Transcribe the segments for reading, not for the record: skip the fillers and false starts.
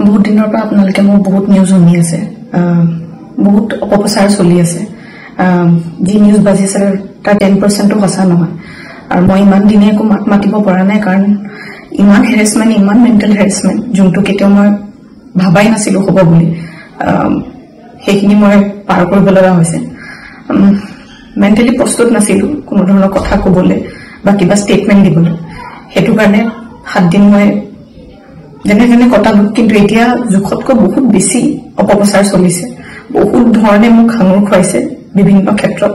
বহুত দিনৰ পৰা আপোনালোকে মোৰ বহুত নিউজ শুনি আছে বহুত অপপ্ৰচাৰ চলি আছে যি নিউজ বাজিছে তাৰ 10% সঁচা নহয় আৰু মই ইমান দিনে একো মাতিব পৰা নাই কাৰণ ইমান হেৰেছমেণ্ট ইমান মেণ্টেল হেৰেছমেণ্ট যোনটো কেতিয়াও মই ভাবাই নাছিলো হ'ব বুলি সেইখিনি মই পাৰ কৰিব লগা হৈছে মেণ্টেলি প্ৰস্তুত নাছিলো কোনো ধৰণৰ কথা ক'বলৈ বা কিবা ষ্টেটমেণ্ট দিবলৈ সেইটো কাৰণে 7 দিন মই যেনে কটালো কিন্তু এতিয়া জুখতকৈ বহুত বেছি অপপ্ৰচাৰ চলিছে বহুত ধৰণে মোক খাঙুৰ খুৱাইছে বিভিন্ন ক্ষেত্ৰত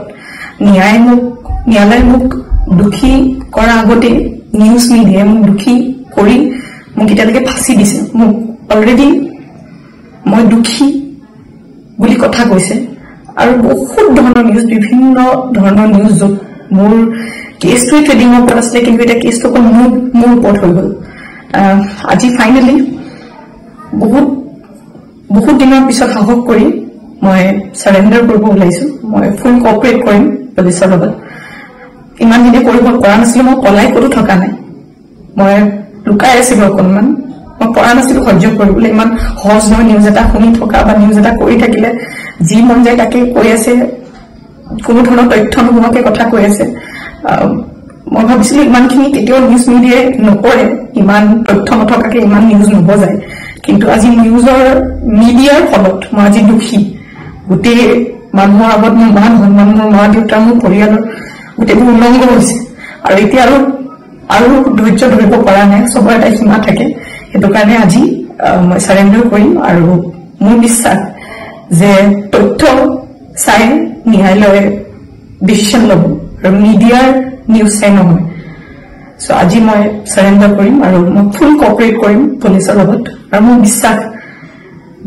ন্যায়ালয়ে মোক দুখী কৰাৰ আগতে নিউজ মিডিয়াই মোক দুখী কৰি মোক এতিয়ালৈকে ফাঁচি দিছে মোক অলৰেডি মই দুখী বুলি কথা কৈছে আৰু বহুত ধৰণৰ নিউজ বিভিন্ন ধৰণৰ নিউজ য'ত মোৰ কেছটো ট্ৰেডিঙৰ ওপৰত আছিলে কিন্তু এতিয়া কেছটো মোৰ ওপৰত হৈ গ'ল আজি ফাইনেলি বহুত দিনৰ পিছত সাহস কৰি মই সাৰেন্ডাৰ কৰিব ওলাইছো মই ফুল কোঅপাৰেট কৰিম পুলিচৰ লগত ইমান দিনে কৰিব পৰা নাছিলো মই পলাই ক'তো থকা নাই মই লুকাই আছিলো অকণমান মই পৰা নাছিলো সহ্য কৰিবলৈ ইমান সহজ নহয় নিউজ এটা শুনি থকা বা নিউজ এটা কৰি থাকিলে যি মন যায় তাকে কৈ আছে কোনো ধৰণৰ তথ্য নোহোৱাকে কথা কৈ আছে মই ভাবিছিলো ইমানখিনি কেতিয়াও নিউজ মিডিয়াই নকৰে ইমান তথ্য নথকাকে ইমান নিউজ নবজায় কিন্তু আজি নিউজৰ মিডিয়াৰ ফলত মই আজি দুখী গোটেই মানুহৰ আগত মোৰ মান সন্মান মোৰ মা দেউতা মোৰ পৰিয়ালৰ গোটেইবোৰ উলংঘ হৈছে আৰু এতিয়া আৰু ধৈৰ্য ধৰিব পৰা নাই চবৰে এটা সীমা থাকে সেইটো কাৰণে আজি মই সাৰেন্ডাৰ কৰিম আৰু মোৰ বিশ্বাস যে তথ্য চাই ন্যায়ালয়ে ডিচিশ্যন ল'ব আৰু মিডিয়াৰ নিউজ চাই নহয় সো আজি মই সাৰেন্ডাৰ কৰিম আৰু মই ফুল কোঅপাৰেট কৰিম পুলিচৰ লগত আৰু মোৰ বিশ্বাস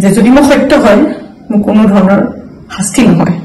যে যদি মই সত্য হয় মোৰ কোনো ধৰণৰ শাস্তি নহয়